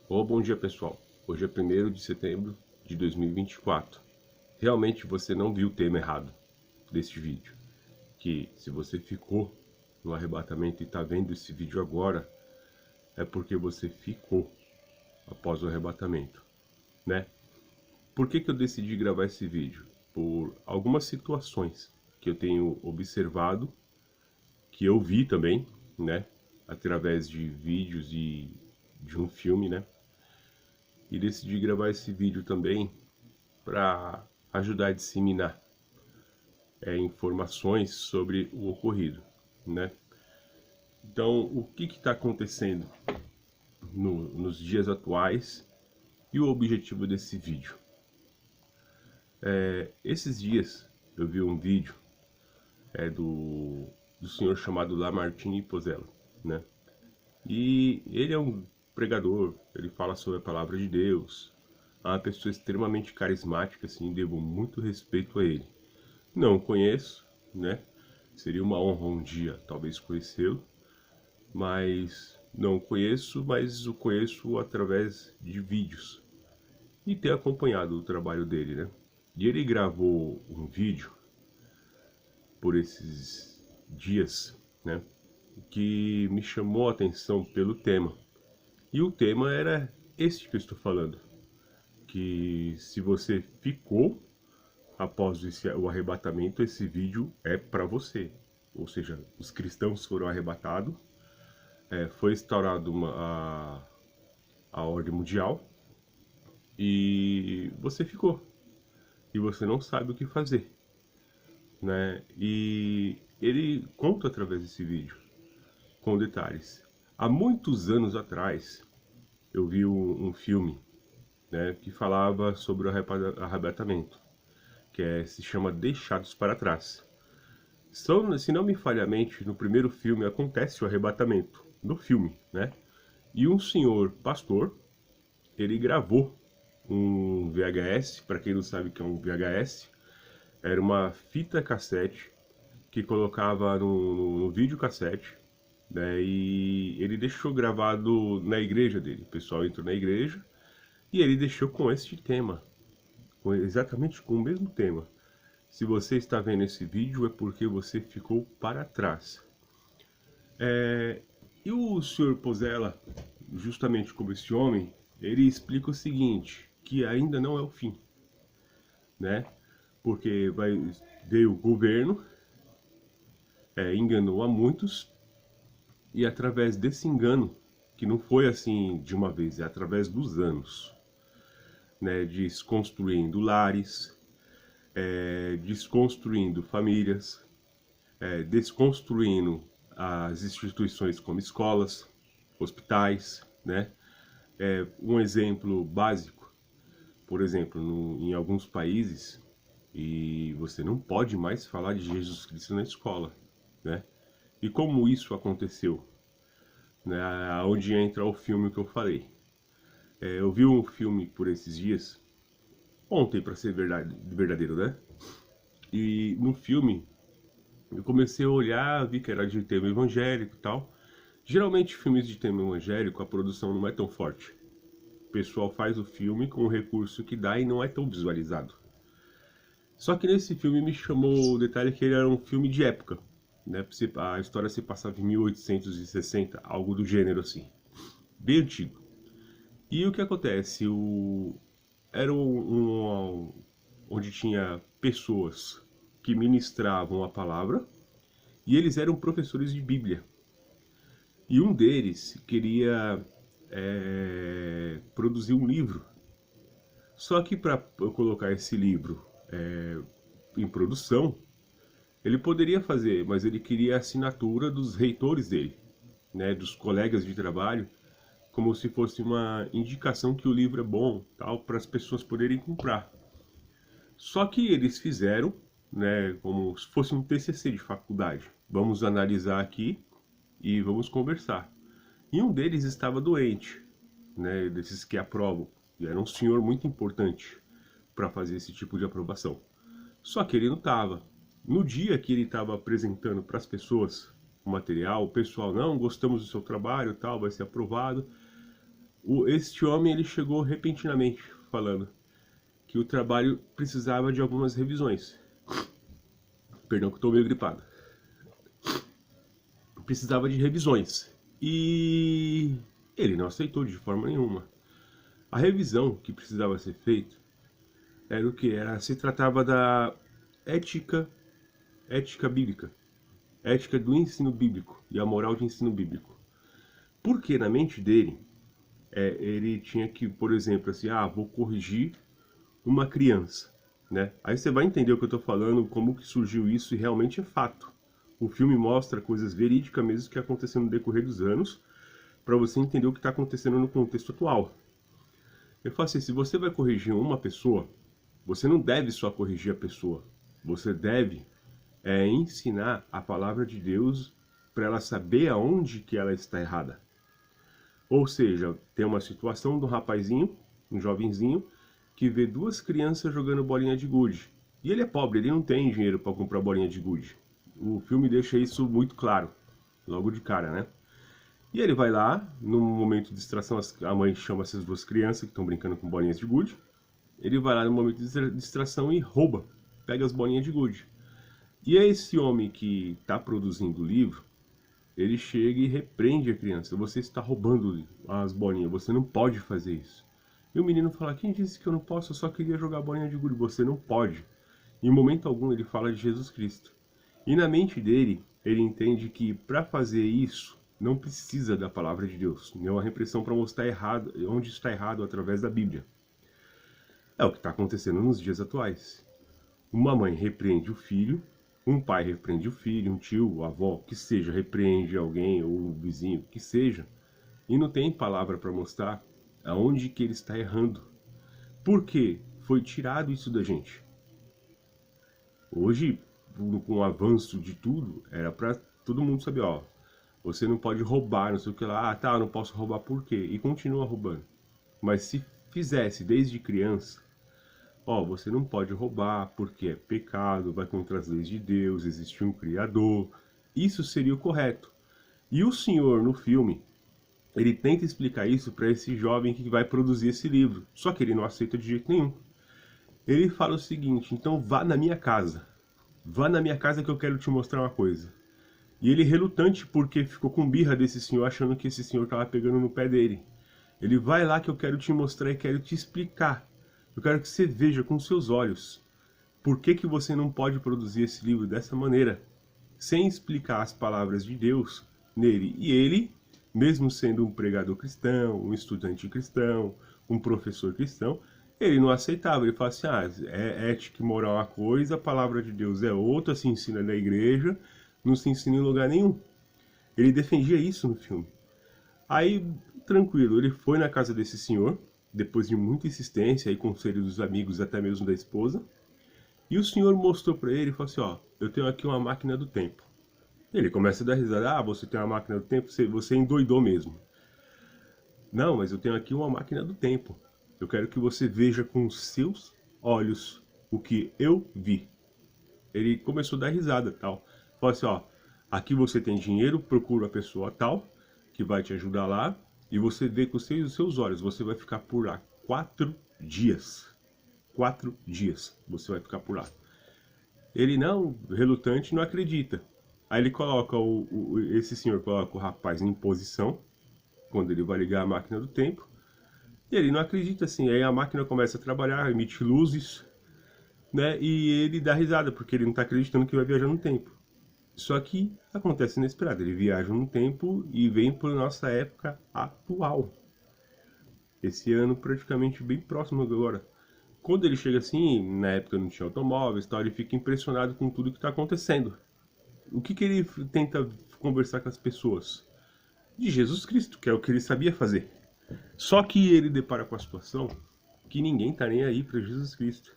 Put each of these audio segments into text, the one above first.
Bom dia pessoal, hoje é 1º de setembro de 2024. Realmente você não viu o tema errado desse vídeo. Que se você ficou no arrebatamento e está vendo esse vídeo agora, é porque você ficou após o arrebatamento, né? Por que eu decidi gravar esse vídeo? Por algumas situações que eu tenho observado, que eu vi também, né? Através de vídeos e de um filme, né? E decidi gravar esse vídeo também para ajudar a disseminar informações sobre o ocorrido, né? Então, o que está acontecendo nos dias atuais e o objetivo desse vídeo? Esses dias eu vi um vídeo do senhor chamado Lamartine Pozella, né? E ele é um pregador, ele fala sobre a palavra de Deus, é uma pessoa extremamente carismática, assim, devo muito respeito a ele. Não conheço, né? Seria uma honra um dia, talvez, conhecê-lo, mas não conheço, mas o conheço através de vídeos e ter acompanhado o trabalho dele, né? E ele gravou um vídeo por esses dias, né? Que me chamou a atenção pelo tema. E o tema era este que eu estou falando, que se você ficou após o arrebatamento, esse vídeo é para você. Ou seja, os cristãos foram arrebatados, foi instaurada a ordem mundial e você ficou. E você não sabe o que fazer, né? E ele conta através desse vídeo, com detalhes. Há muitos anos atrás, eu vi um filme, né, que falava sobre o arrebatamento, que se chama Deixados para Trás. Se não me falha a mente, no primeiro filme acontece o arrebatamento, no filme, né? E um senhor pastor, ele gravou um VHS, para quem não sabe o que é um VHS, era uma fita cassete que colocava no videocassete, né? E ele deixou gravado na igreja dele. O pessoal entrou na igreja e ele deixou com este tema, exatamente com o mesmo tema. Se você está vendo esse vídeo é porque você ficou para trás. E o Sr. Pozella, justamente como esse homem, ele explica o seguinte, que ainda não é o fim, né? Porque veio o governo, enganou a muitos, e através desse engano, que não foi assim de uma vez, é através dos anos, né? Desconstruindo lares, desconstruindo famílias, desconstruindo as instituições como escolas, hospitais, né? Um exemplo básico, por exemplo, em alguns países, e você não pode mais falar de Jesus Cristo na escola, né? E como isso aconteceu? Né? Onde entra o filme que eu falei. Eu vi um filme por esses dias, ontem para ser verdadeiro, né? E no filme eu comecei a olhar, vi que era de tema evangélico e tal. Geralmente filmes de tema evangélico a produção não é tão forte. O pessoal faz o filme com o recurso que dá e não é tão visualizado. Só que nesse filme me chamou o detalhe que ele era um filme de época, né? A história se passava em 1860, algo do gênero assim, bem antigo. E o que acontece? Era onde tinha pessoas que ministravam a palavra e eles eram professores de Bíblia. E um deles queria produzir um livro. Só que para eu colocar esse livro em produção, ele poderia fazer, mas ele queria a assinatura dos reitores dele, né, dos colegas de trabalho, como se fosse uma indicação que o livro é bom, tal, para as pessoas poderem comprar. Só que eles fizeram, né, como se fosse um TCC de faculdade. Vamos analisar aqui e vamos conversar. E um deles estava doente, né, desses que aprovam. E era um senhor muito importante para fazer esse tipo de aprovação. Só que ele não estava. No dia que ele estava apresentando para as pessoas o material, o pessoal, não, gostamos do seu trabalho, tal, vai ser aprovado. Este homem ele chegou repentinamente falando que o trabalho precisava de algumas revisões. Perdão que eu estou meio gripado. Precisava de revisões. E ele não aceitou de forma nenhuma. A revisão que precisava ser feita era o que? Se tratava da ética bíblica. Ética do ensino bíblico e a moral de ensino bíblico. Porque na mente dele, ele tinha que, por exemplo, assim, vou corrigir uma criança, né? Aí você vai entender o que eu estou falando, como que surgiu isso, e realmente é fato. O filme mostra coisas verídicas mesmo que aconteceram no decorrer dos anos, para você entender o que está acontecendo no contexto atual. Eu falo assim, se você vai corrigir uma pessoa, você não deve só corrigir a pessoa, você deve ensinar a palavra de Deus para ela saber aonde que ela está errada. Ou seja, tem uma situação de um rapazinho, um jovenzinho, que vê duas crianças jogando bolinha de gude. E ele é pobre, ele não tem dinheiro para comprar bolinha de gude. O filme deixa isso muito claro, logo de cara, né? E ele vai lá, num momento de distração, a mãe chama essas duas crianças que estão brincando com bolinhas de gude. Ele vai lá no momento de distração e rouba, pega as bolinhas de gude. E é esse homem que está produzindo o livro, ele chega e repreende a criança. Você está roubando as bolinhas, você não pode fazer isso. E o menino fala, quem disse que eu não posso? Eu só queria jogar bolinha de gude. Você não pode. Em momento algum ele fala de Jesus Cristo. E na mente dele, ele entende que para fazer isso, não precisa da palavra de Deus. É uma repressão para mostrar errado, onde está errado através da Bíblia. É o que está acontecendo nos dias atuais. Uma mãe repreende o filho, um pai repreende o filho, um tio, a avó, que seja, repreende alguém, ou um vizinho, que seja. E não tem palavra para mostrar aonde que ele está errando. Por quê? Foi tirado isso da gente. Hoje, com o avanço de tudo, era para todo mundo saber, você não pode roubar, não sei o que lá, eu não posso roubar por quê? E continua roubando. Mas se fizesse desde criança, você não pode roubar porque é pecado, vai contra as leis de Deus, existe um Criador. Isso seria o correto. E o senhor, no filme, ele tenta explicar isso para esse jovem que vai produzir esse livro. Só que ele não aceita de jeito nenhum. Ele fala o seguinte, então vá na minha casa. Vá na minha casa que eu quero te mostrar uma coisa. E ele relutante porque ficou com birra desse senhor, achando que esse senhor estava pegando no pé dele. Ele vai lá que eu quero te mostrar e quero te explicar. Eu quero que você veja com seus olhos por que que você não pode produzir esse livro dessa maneira, sem explicar as palavras de Deus nele. E ele, mesmo sendo um pregador cristão, um estudante cristão, um professor cristão, ele não aceitava. Ele falava assim, ética e moral é uma coisa, a palavra de Deus é outra, se ensina na igreja, não se ensina em lugar nenhum. Ele defendia isso no filme. Aí, tranquilo, ele foi na casa desse senhor, depois de muita insistência e conselho dos amigos, até mesmo da esposa, e o senhor mostrou para ele e falou assim, eu tenho aqui uma máquina do tempo. Ele começa a dar risada, você tem uma máquina do tempo, você endoidou mesmo. Não, mas eu tenho aqui uma máquina do tempo. Eu quero que você veja com seus olhos o que eu vi. Ele começou a dar risada tal. Falou assim, aqui você tem dinheiro, procura a pessoa tal, que vai te ajudar lá, e você vê com os seus olhos, você vai ficar por lá 4 dias. 4 dias você vai ficar por lá. Ele não, relutante, não acredita. Aí ele coloca, esse senhor coloca o rapaz em posição, quando ele vai ligar a máquina do tempo, e ele não acredita assim, aí a máquina começa a trabalhar, emite luzes, né, e ele dá risada, porque ele não está acreditando que vai viajar no tempo. Só que acontece inesperado, ele viaja no tempo e vem para nossa época atual. Esse ano praticamente bem próximo agora. Quando ele chega assim, na época não tinha automóveis, tal, ele fica impressionado com tudo que está acontecendo. O que ele tenta conversar com as pessoas? De Jesus Cristo, que é o que ele sabia fazer. Só que ele depara com a situação que ninguém está nem aí para Jesus Cristo.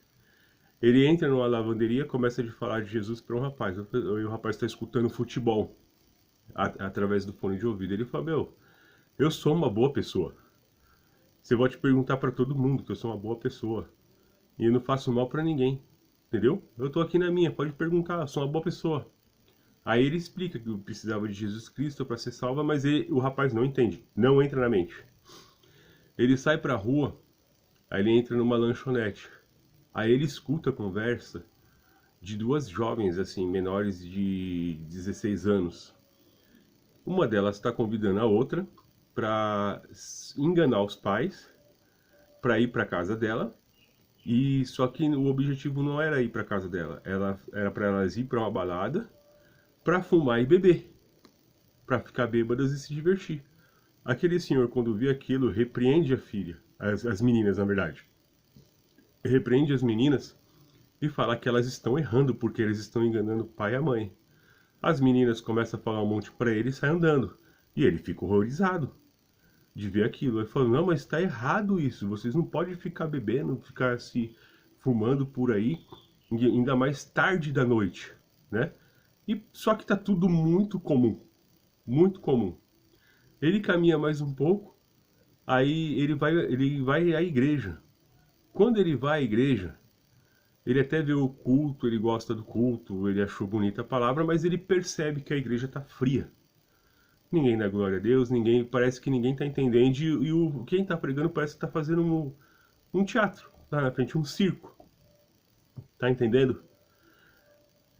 Ele entra numa lavanderia, começa a falar de Jesus para um rapaz. E o rapaz está escutando futebol através do fone de ouvido. Ele fala, eu sou uma boa pessoa. Você vai te perguntar para todo mundo que eu sou uma boa pessoa. E eu não faço mal para ninguém. Entendeu? Eu tô aqui na minha, pode perguntar, eu sou uma boa pessoa. Aí ele explica que eu precisava de Jesus Cristo para ser salva, mas o rapaz não entende. Não entra na mente. Ele sai pra rua, aí ele entra numa lanchonete. Aí ele escuta a conversa de duas jovens, assim, menores de 16 anos. Uma delas está convidando a outra para enganar os pais, para ir para casa dela. E só que o objetivo não era ir para casa dela, era para elas ir para uma balada, para fumar e beber, para ficar bêbadas e se divertir. Aquele senhor, quando vê aquilo, repreende a filha, as meninas, na verdade. Repreende as meninas e fala que elas estão errando porque eles estão enganando o pai e a mãe. As meninas começam a falar um monte para ele e sai andando. E ele fica horrorizado de ver aquilo. Ele fala, não, mas está errado isso. Vocês não podem ficar bebendo, ficar se fumando por aí, ainda mais tarde da noite, né? E só que tá tudo muito comum, muito comum. Ele caminha mais um pouco, aí ele vai à igreja. Quando ele vai à igreja, ele até vê o culto, ele gosta do culto, ele achou bonita a palavra, mas ele percebe que a igreja está fria. Ninguém dá glória a Deus, parece que ninguém está entendendo, quem está pregando parece que está fazendo um teatro lá na frente, um circo. Tá entendendo?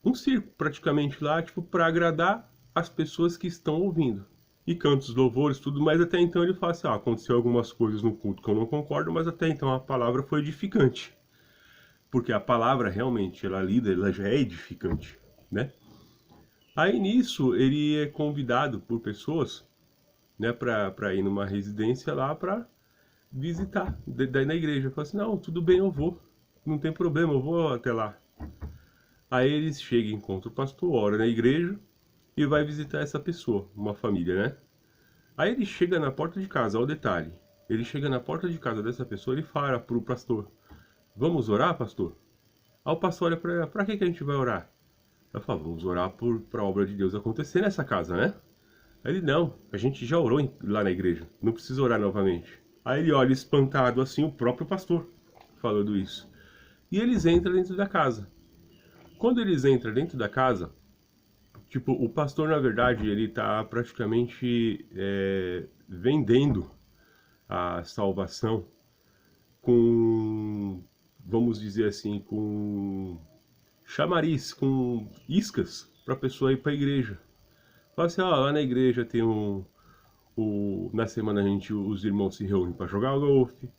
Um circo praticamente lá, tipo, para agradar as pessoas que estão ouvindo. E canta os louvores, tudo, mas até então ele fala assim, aconteceu algumas coisas no culto que eu não concordo, mas até então a palavra foi edificante. Porque a palavra realmente, ela lida, ela já é edificante, né? Aí nisso ele é convidado por pessoas, né, para ir numa residência lá para visitar, daí na igreja. Fala assim, não, tudo bem, eu vou, não tem problema, eu vou até lá. Aí eles chegam, encontram o pastor, ora na igreja e vai visitar essa pessoa, uma família, né? Aí ele chega na porta de casa, olha o detalhe. Ele chega na porta de casa dessa pessoa e fala pro pastor, vamos orar, pastor? Aí o pastor olha pra que a gente vai orar? Eu falo, vamos orar pra obra de Deus acontecer nessa casa, né? Aí ele, não, a gente já orou lá na igreja, não precisa orar novamente. Aí ele olha espantado assim, o próprio pastor falando isso. E eles entram dentro da casa. Quando eles entram dentro da casa, tipo, o pastor, na verdade, ele tá praticamente vendendo a salvação com, vamos dizer assim, com chamariz, com iscas para a pessoa ir para a igreja. Fala assim, lá na igreja tem na semana os irmãos se reúnem para jogar golfe,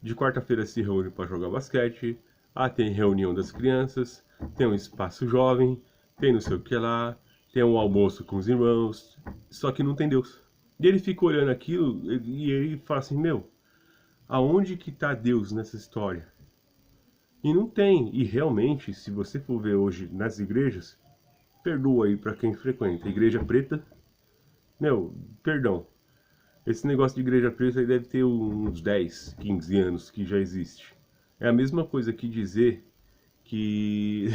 de quarta-feira se reúnem para jogar basquete, tem reunião das crianças, tem um espaço jovem, tem não sei o que lá, tem um almoço com os irmãos, só que não tem Deus. E ele fica olhando aquilo e ele fala assim, meu, aonde que está Deus nessa história? E não tem, e realmente, se você for ver hoje nas igrejas, perdoa aí para quem frequenta, igreja preta, meu, perdão, esse negócio de igreja preta aí deve ter uns 10, 15 anos que já existe. É a mesma coisa que dizer que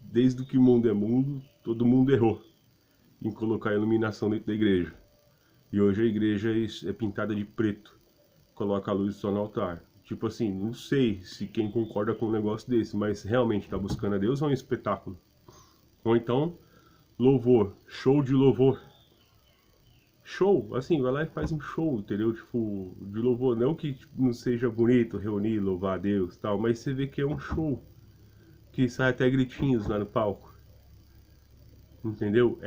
desde que o mundo é mundo, todo mundo errou em colocar a iluminação dentro da igreja. E hoje a igreja é pintada de preto, coloca a luz só no altar. Tipo assim, não sei se quem concorda com um negócio desse, mas realmente está buscando a Deus ou é um espetáculo? Ou então, louvor, show de louvor. Show, assim, vai lá e faz um show, entendeu? Tipo, de louvor. Não que não seja bonito reunir, louvar a Deus e tal, mas você vê que é um show. Que sai até gritinhos lá no palco. Entendeu?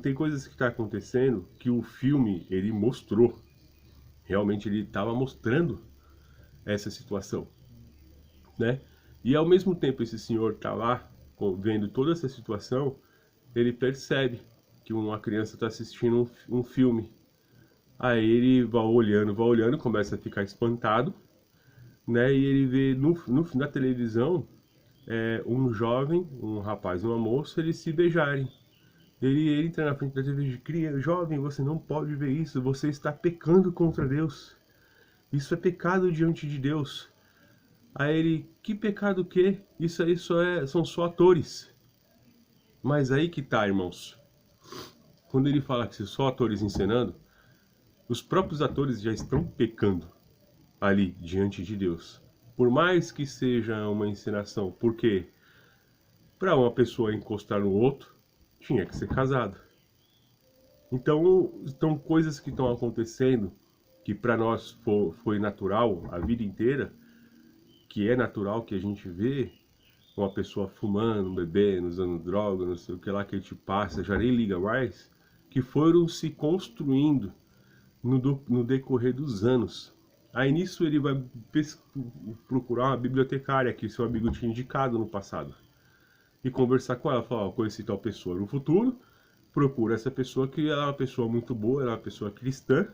Tem coisas que tá acontecendo que o filme, ele mostrou. Realmente ele estava mostrando essa situação, né? E ao mesmo tempo esse senhor tá lá vendo toda essa situação, ele percebe que uma criança está assistindo um filme. Aí ele vai olhando, começa a ficar espantado, né? E ele vê na televisão um jovem, um rapaz e uma moça, eles se beijarem. Ele entra na frente da TV e cria, jovem, você não pode ver isso, você está pecando contra Deus. Isso é pecado diante de Deus. Aí ele, que pecado o quê? Isso aí são só atores. Mas aí que tá, irmãos. Quando ele fala que são só atores encenando, os próprios atores já estão pecando ali diante de Deus. Por mais que seja uma encenação, porque para uma pessoa encostar no outro, tinha que ser casado. Então coisas que estão acontecendo que para nós foi natural a vida inteira, que é natural que a gente vê uma pessoa fumando, bebendo, usando droga, não sei o que lá que te passa, já nem liga mais, que foram se construindo no decorrer dos anos. Aí nisso ele vai procurar uma bibliotecária que seu amigo tinha indicado no passado e conversar com ela, falar, ó, conheci tal pessoa no futuro, procura essa pessoa que ela é uma pessoa muito boa, ela é uma pessoa cristã,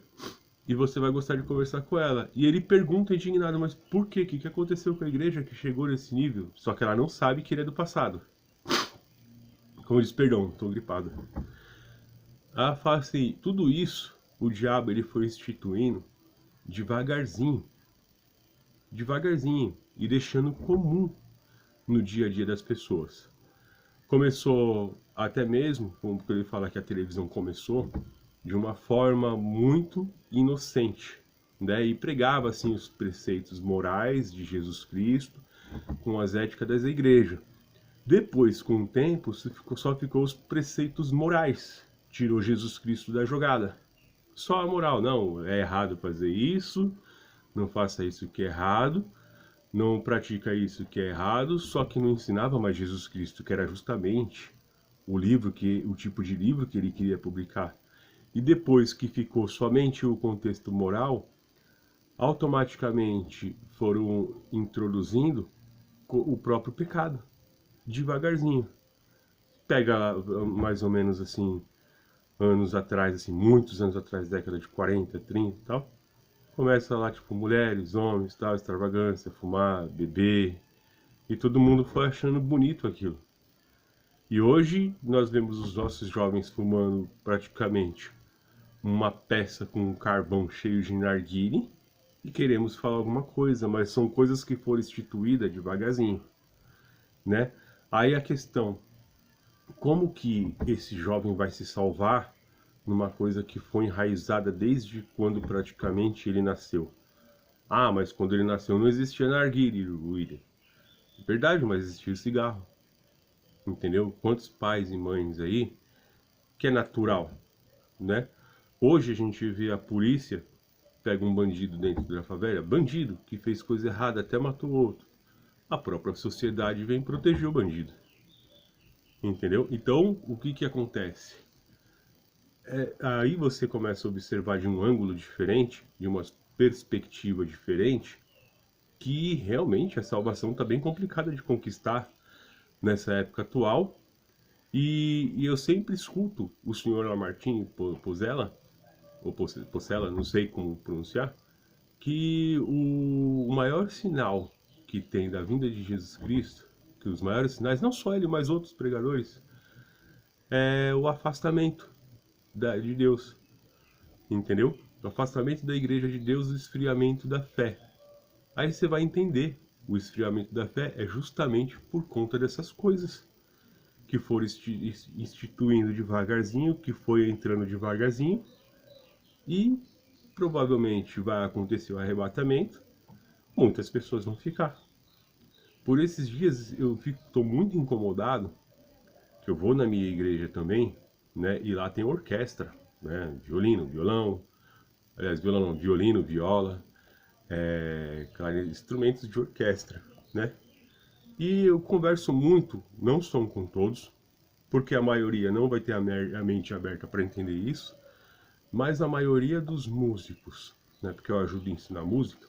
e você vai gostar de conversar com ela. E ele pergunta indignado, mas por quê? O que aconteceu com a igreja que chegou nesse nível? Só que ela não sabe que ele é do passado. Como diz, perdão, tô gripado. Ela fala assim, tudo isso, o diabo ele foi instituindo devagarzinho, devagarzinho, e deixando comum no dia a dia das pessoas. Começou até mesmo, como ele fala que a televisão começou, de uma forma muito inocente, né? E pregava assim os preceitos morais de Jesus Cristo com as éticas das igrejas. Depois, com o tempo, só ficou os preceitos morais. Tirou Jesus Cristo da jogada. Só a moral, não, é errado fazer isso, não faça isso que é errado, não pratica isso que é errado, só que não ensinava mais Jesus Cristo, que era justamente o tipo de livro que ele queria publicar. E depois que ficou somente o contexto moral, automaticamente foram introduzindo o próprio pecado, devagarzinho. Pega mais ou menos assim, anos atrás, assim, muitos anos atrás, década de 40, 30 e tal. Começa lá, tipo, mulheres, homens, tal, extravagância, fumar, beber. E todo mundo foi achando bonito aquilo. E hoje nós vemos os nossos jovens fumando praticamente uma peça com um carvão cheio de narguile e queremos falar alguma coisa, mas são coisas que foram instituídas devagarzinho, né? Aí a questão, como que esse jovem vai se salvar numa coisa que foi enraizada desde quando praticamente ele nasceu? Ah, mas quando ele nasceu não existia narguile, William. Verdade, mas existia o cigarro. Entendeu? Quantos pais e mães aí que é natural, né? Hoje a gente vê a polícia pega um bandido dentro da favela, bandido que fez coisa errada, até matou outro. A própria sociedade vem proteger o bandido. Entendeu? Então, o que acontece? Aí você começa a observar de um ângulo diferente, de uma perspectiva diferente, que realmente a salvação está bem complicada de conquistar nessa época atual. E eu sempre escuto o senhor Lamartine Pozella, ou Pocella, não sei como pronunciar, que o maior sinal que tem da vinda de Jesus Cristo, que os maiores sinais, não só ele, mas outros pregadores, é o afastamento de Deus, entendeu? O afastamento da igreja de Deus, o esfriamento da fé. Aí você vai entender, o esfriamento da fé é justamente por conta dessas coisas que foram instituindo devagarzinho, que foi entrando devagarzinho, e provavelmente vai acontecer o arrebatamento, muitas pessoas vão ficar. Por esses dias eu estou muito incomodado, que eu vou na minha igreja também, né, e lá tem orquestra, né, violino, violão, aliás, violão não, violino, viola, instrumentos de orquestra, né. E eu converso muito, não são com todos, porque a maioria não vai ter a mente aberta para entender isso, mas a maioria dos músicos, né, porque eu ajudo a ensinar música,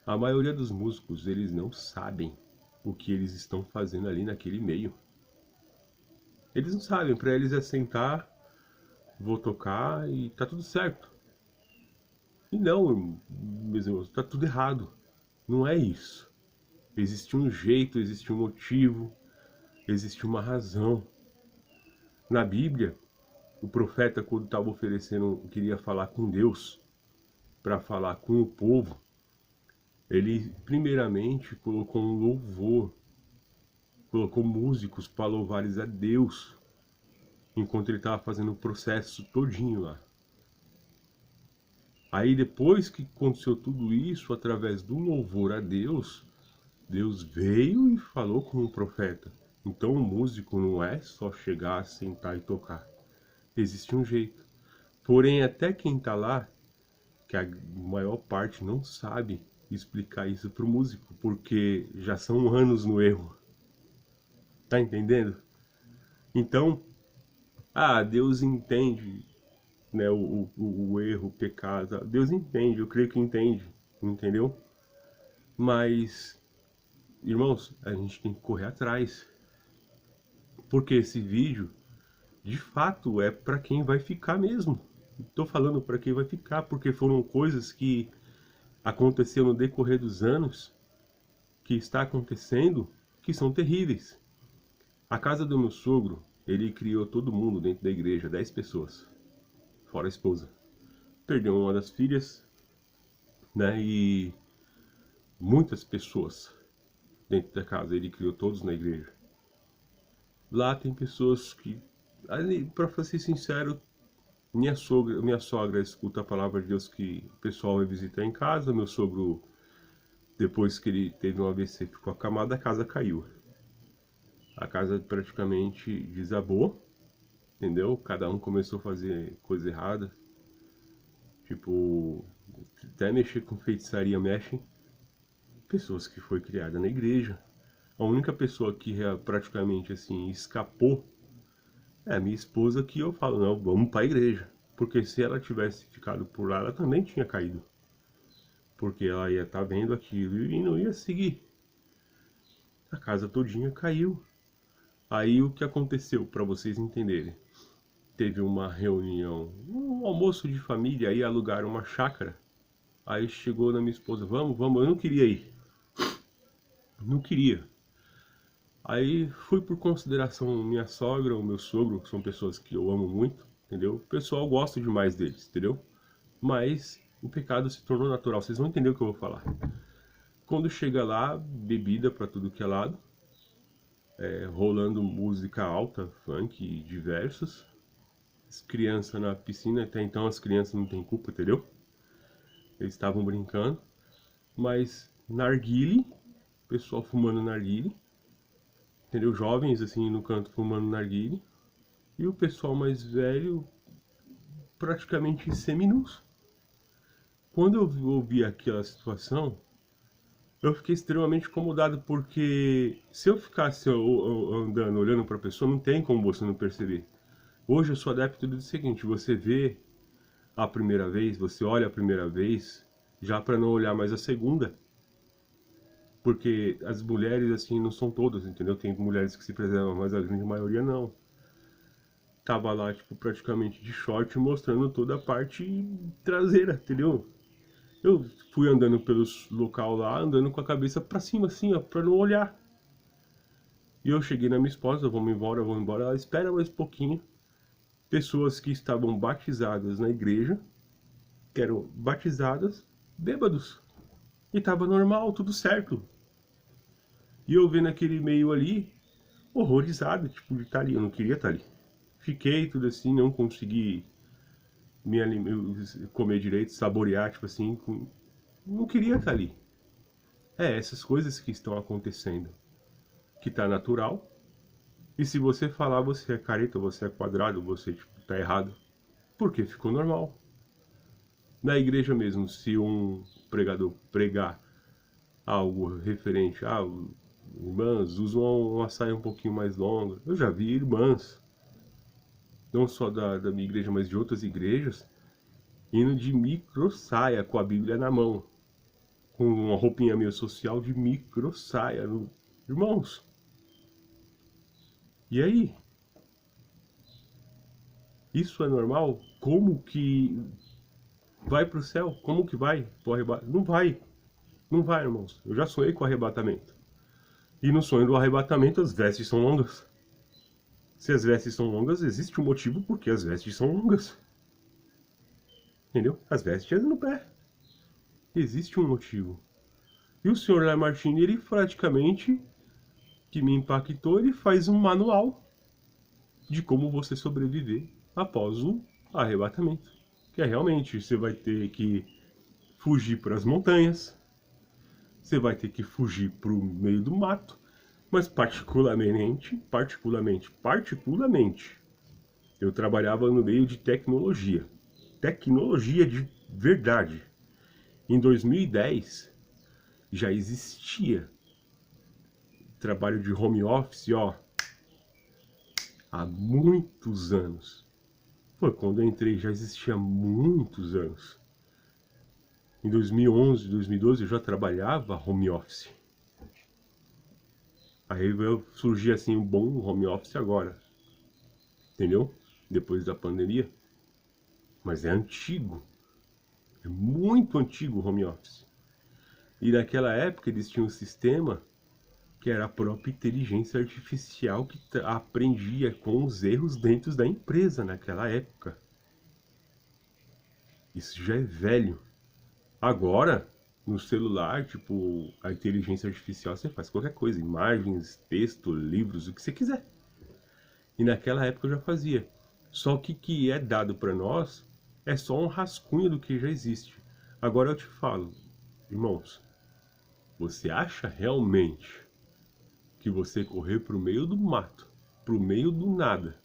a maioria dos músicos, eles não sabem o que eles estão fazendo ali naquele meio. Eles não sabem, para eles é sentar, vou tocar e tá tudo certo. E não, meus irmãos, tá tudo errado. Não é isso. Existe um jeito, existe um motivo, existe uma razão. Na Bíblia, o profeta, quando estava oferecendo, queria falar com Deus, para falar com o povo, ele primeiramente colocou um louvor, colocou músicos para louvares a Deus, enquanto ele estava fazendo o processo todinho lá. Aí depois que aconteceu tudo isso, através do louvor a Deus, Deus veio e falou com o profeta. Então o músico não é só chegar, sentar e tocar. Existe um jeito. Porém, até quem está lá que a maior parte não sabe explicar isso pro músico, porque já são anos no erro. Tá entendendo? Então, Deus entende, né, o erro, o pecado. Deus entende, eu creio que entende, entendeu? Mas, irmãos, a gente tem que correr atrás. Porque esse vídeo, de fato, é para quem vai ficar mesmo. Estou falando para quem vai ficar, porque foram coisas que aconteceram no decorrer dos anos, que está acontecendo, que são terríveis. A casa do meu sogro, ele criou todo mundo dentro da igreja, 10 pessoas, fora a esposa. Perdeu uma das filhas, né, e muitas pessoas dentro da casa, ele criou todos na igreja. Lá tem pessoas que, para ser sincero, minha sogra escuta a palavra de Deus que o pessoal vai visitar em casa. Meu sogro, depois que ele teve um AVC, ficou acamado, a casa caiu. A casa praticamente desabou, entendeu? Cada um começou a fazer coisa errada. Tipo, até mexer com feitiçaria mexem. Pessoas que foi criada na igreja. A única pessoa que praticamente assim escapou é a minha esposa, que eu falo, não, vamos para a igreja. Porque se ela tivesse ficado por lá, ela também tinha caído. Porque ela ia estar vendo aquilo e não ia seguir. A casa todinha caiu. Aí o que aconteceu, para vocês entenderem? Teve uma reunião, um almoço de família, aí alugaram uma chácara. Aí chegou na minha esposa, vamos, eu não queria ir. Não queria. Aí fui por consideração minha sogra, o meu sogro, que são pessoas que eu amo muito, entendeu? O pessoal gosta demais deles, entendeu? Mas o pecado se tornou natural, vocês vão entender o que eu vou falar. Quando chega lá, bebida pra tudo que é lado, rolando música alta, funk, diversos. As crianças na piscina, até então as crianças não têm culpa, entendeu? Eles estavam brincando, mas narguile, pessoal fumando narguile, entendeu? Jovens assim no canto fumando narguile, e o pessoal mais velho praticamente seminus. Quando eu ouvi aquela situação, eu fiquei extremamente incomodado, porque se eu ficasse andando, olhando para a pessoa, não tem como você não perceber. Hoje eu sou adepto do seguinte, você vê a primeira vez, você olha a primeira vez, já para não olhar mais a segunda. Porque as mulheres, assim, não são todas, entendeu? Tem mulheres que se preservam, mas a grande maioria não. Tava lá, tipo, praticamente de short, mostrando toda a parte traseira, entendeu? Eu fui andando pelos local lá, andando com a cabeça pra cima, assim, ó, pra não olhar. E eu cheguei na minha esposa, vamos embora, vamos embora. Ela, espera mais um pouquinho. Pessoas que estavam batizadas na igreja, que eram batizadas, bêbados. E tava normal, tudo certo. E eu vendo aquele meio ali, horrorizado, tipo, de estar ali. Eu não queria estar ali. Fiquei tudo assim, não consegui comer direito, saborear, tipo assim, não queria estar ali. Essas coisas que estão acontecendo, que tá natural. E se você falar, você é careta, você é quadrado, você, tipo, tá errado. Porque ficou normal. Na igreja mesmo, se um pregador pregar algo referente a irmãs usam uma saia um pouquinho mais longa. Eu já vi irmãs, não só da minha igreja, mas de outras igrejas, indo de micro saia, com a Bíblia na mão, com uma roupinha meio social de micro saia. Irmãos, e aí? Isso é normal? Como que vai pro céu? Como que vai pro arrebatamento? Não vai. Não vai, irmãos. Eu já sonhei com arrebatamento. E no sonho do arrebatamento as vestes são longas. Se as vestes são longas, existe um motivo porque as vestes são longas. Entendeu? As vestes no pé. Existe um motivo. E o Sr. Lamartine, ele praticamente, que me impactou, ele faz um manual de como você sobreviver após o arrebatamento. Que é realmente, você vai ter que fugir para as montanhas, você vai ter que fugir para o meio do mato, mas particularmente, eu trabalhava no meio de tecnologia. Tecnologia de verdade. Em 2010 já existia trabalho de home office, ó, há muitos anos. Foi quando eu entrei, já existia há muitos anos. Em 2011, 2012 eu já trabalhava home office. Aí veio surgir assim um bom home office agora, entendeu? Depois da pandemia. Mas é antigo, é muito antigo o home office. E naquela época eles tinham um sistema que era a própria inteligência artificial que aprendia com os erros dentro da empresa naquela época. Isso já é velho. Agora, no celular, tipo, a inteligência artificial você faz qualquer coisa, imagens, texto, livros, o que você quiser. E naquela época eu já fazia. Só que o que é dado para nós é só um rascunho do que já existe. Agora eu te falo, irmãos, você acha realmente que você correr pro meio do mato, pro meio do nada,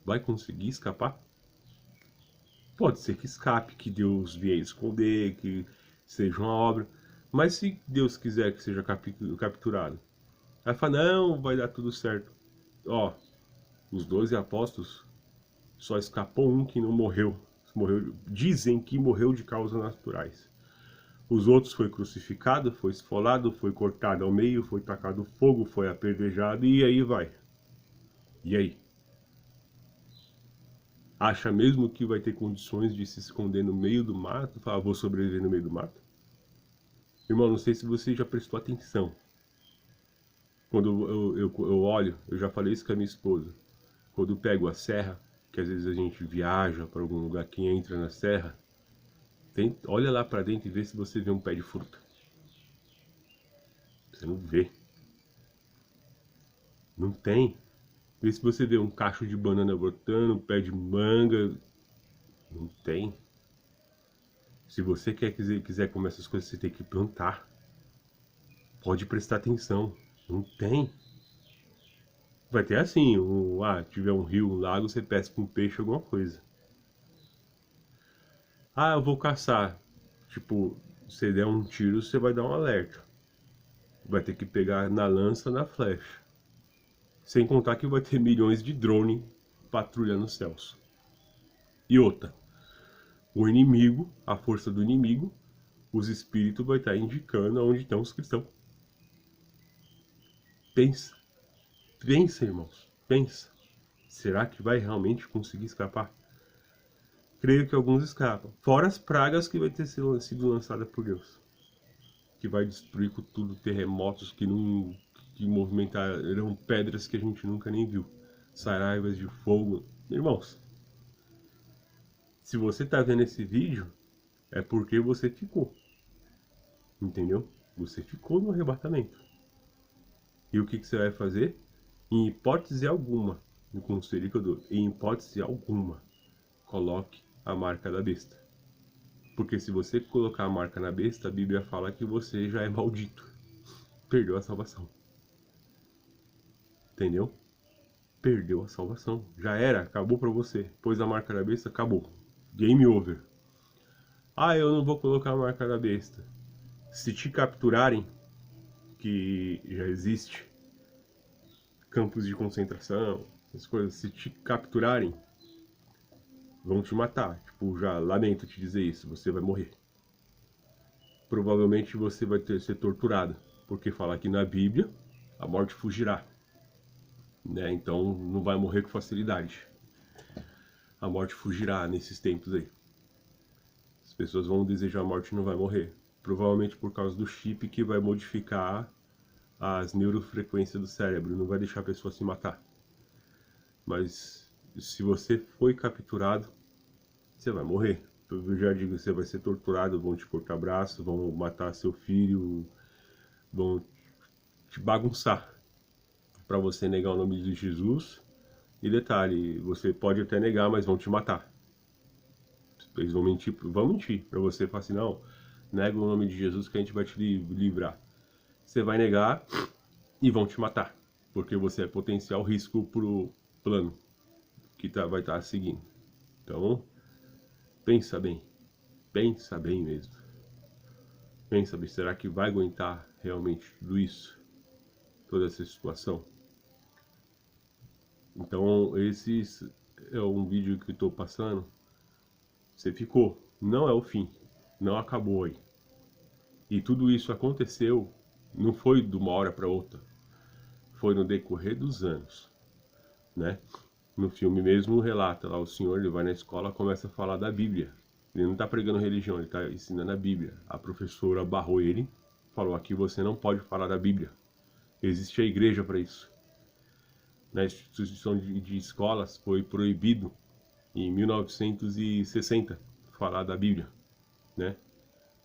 vai conseguir escapar? Pode ser que escape, que Deus venha esconder, que seja uma obra. Mas se Deus quiser que seja capturado, aí fala, não, vai dar tudo certo. Ó, os 12 apóstolos, só escapou um que não morreu. Dizem que morreu de causas naturais. Os outros foi crucificado, foi esfolado, foi cortado ao meio, foi tacado fogo, foi apedrejado e aí vai. E aí? Acha mesmo que vai ter condições de se esconder no meio do mato? Falar, vou sobreviver no meio do mato? Irmão, não sei se você já prestou atenção. Quando eu olho, eu já falei isso com a minha esposa. Quando eu pego a serra, que às vezes a gente viaja para algum lugar que entra na serra, olha lá para dentro e vê se você vê um pé de fruta. Você não vê. Não tem. Vê se você vê um cacho de banana brotando, um pé de manga. Não tem. Se você quiser comer essas coisas, você tem que plantar. Pode prestar atenção. Não tem. Vai ter assim, tiver um rio, um lago, você pesca um peixe, alguma coisa. Ah, eu vou caçar. Tipo, se der um tiro, você vai dar um alerta. Vai ter que pegar na lança, na flecha. Sem contar que vai ter milhões de drone patrulhando os céus. E outra, o inimigo, a força do inimigo, os espíritos vai estar indicando onde estão os cristãos. Pensa, pensa, irmãos, pensa. Será que vai realmente conseguir escapar? Creio que alguns escapam. Fora as pragas que vai ter sido lançada por Deus. Que vai destruir com tudo, terremotos que movimentarão pedras que a gente nunca nem viu. Saraivas de fogo. Irmãos, se você está vendo esse vídeo, é porque você ficou. Entendeu? Você ficou no arrebatamento. E o que você vai fazer? Em hipótese alguma, no conselho que eu dou, em hipótese alguma, coloque a marca da besta. Porque se você colocar a marca na besta, a Bíblia fala que você já é maldito. Perdeu a salvação. Entendeu? Perdeu a salvação. Já era, acabou pra você. Pôs a marca da besta, acabou. Game over. Ah, eu não vou colocar a marca da besta. Se te capturarem, que já existe, campos de concentração, essas coisas, se te capturarem, vão te matar. Tipo, já lamento te dizer isso, você vai morrer. Provavelmente você vai ser torturado, porque fala aqui na Bíblia, a morte fugirá. Né? Então não vai morrer com facilidade. A morte fugirá nesses tempos aí. As pessoas vão desejar a morte e não vai morrer. Provavelmente por causa do chip que vai modificar as neurofrequências do cérebro, não vai deixar a pessoa se matar. Mas se você foi capturado, você vai morrer. Eu já digo, você vai ser torturado, vão te cortar braço, vão matar seu filho, vão te bagunçar para você negar o nome de Jesus. E detalhe, você pode até negar, mas vão te matar. Eles vão mentir para você, falar assim, não, nega o nome de Jesus que a gente vai te livrar. Você vai negar e vão te matar, porque você é potencial risco pro plano que vai estar seguindo. Então, pensa bem. pensa bem mesmo. Pensa bem, será que vai aguentar realmente tudo isso? Toda essa situação? Então, esse é um vídeo que eu tô passando. Você ficou, não é o fim, não acabou aí. E tudo isso aconteceu, não foi de uma hora para outra, foi no decorrer dos anos, né? No filme mesmo relata lá, o senhor, ele vai na escola, começa a falar da Bíblia. Ele não está pregando religião, ele está ensinando a Bíblia. A professora barrou ele, falou: aqui você não pode falar da Bíblia. Existe a igreja para isso. Na instituição de escolas foi proibido em 1960 falar da Bíblia, né?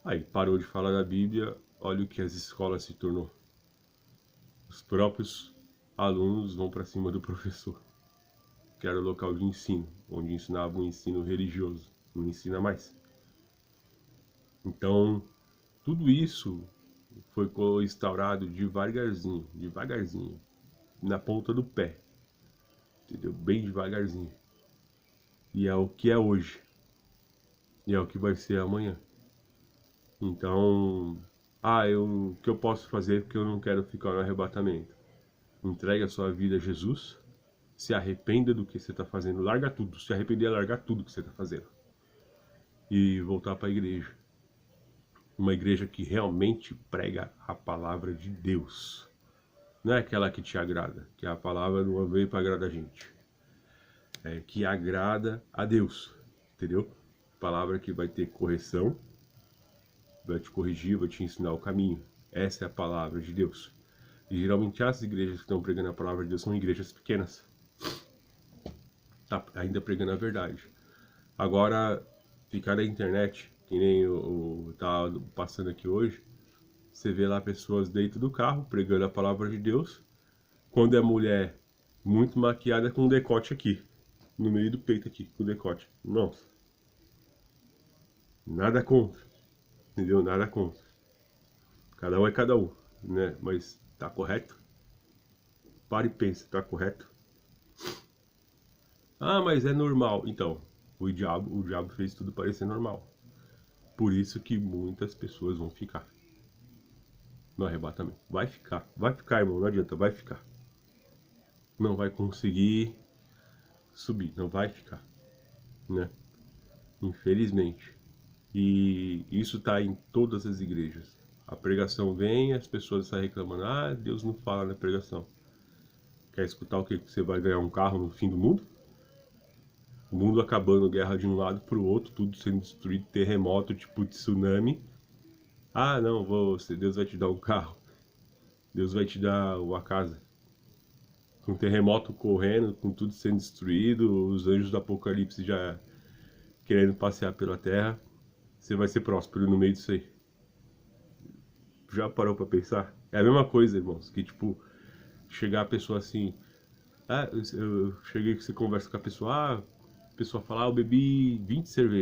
Aí parou de falar da Bíblia, olha o que as escolas se tornou. Os próprios alunos vão para cima do professor, que era o local de ensino, onde ensinava um ensino religioso, não ensina mais. Então, tudo isso foi instaurado devagarzinho, na ponta do pé, entendeu? Bem devagarzinho. E é o que é hoje, e é o que vai ser amanhã. Então, o que eu posso fazer porque eu não quero ficar no arrebatamento? Entregue a sua vida a Jesus, se arrependa do que você está fazendo, larga tudo, se arrepender é largar tudo que você está fazendo e voltar para a igreja. Uma igreja que realmente prega a palavra de Deus. Não é aquela que te agrada, que a palavra não veio para agradar a gente. É que agrada a Deus, entendeu? Palavra que vai ter correção, vai te corrigir, vai te ensinar o caminho. Essa é a palavra de Deus. E geralmente as igrejas que estão pregando a palavra de Deus são igrejas pequenas. Tá ainda pregando a verdade. Agora, ficar na internet, que nem eu tá passando aqui hoje, você vê lá pessoas dentro do carro pregando a palavra de Deus, quando é mulher muito maquiada com um decote aqui, no meio do peito aqui, com o decote. Nossa. Nada contra, entendeu? Nada contra. Cada um é cada um, né? Mas tá correto? Para e pensa, tá correto? Ah, mas é normal. Então, o diabo fez tudo parecer normal. Por isso que muitas pessoas vão ficar no arrebatamento. Vai ficar, irmão, não adianta, vai ficar. Não vai conseguir subir, não vai ficar, né? Infelizmente. E isso tá em todas as igrejas. A pregação vem, as pessoas saem reclamando: ah, Deus não fala na pregação. Quer escutar o que? Você vai ganhar um carro no fim do mundo? O mundo acabando, guerra de um lado pro outro, tudo sendo destruído, terremoto tipo tsunami. Ah, não, Deus vai te dar um carro. Deus vai te dar uma casa. Com terremoto correndo, com tudo sendo destruído, os anjos do apocalipse já querendo passear pela terra. Você vai ser próspero no meio disso aí. Já parou pra pensar? É a mesma coisa, irmãos, que tipo, chegar a pessoa assim... Ah, eu cheguei que você conversa com a pessoa, a pessoa fala: ah, eu bebi 20 cervejas.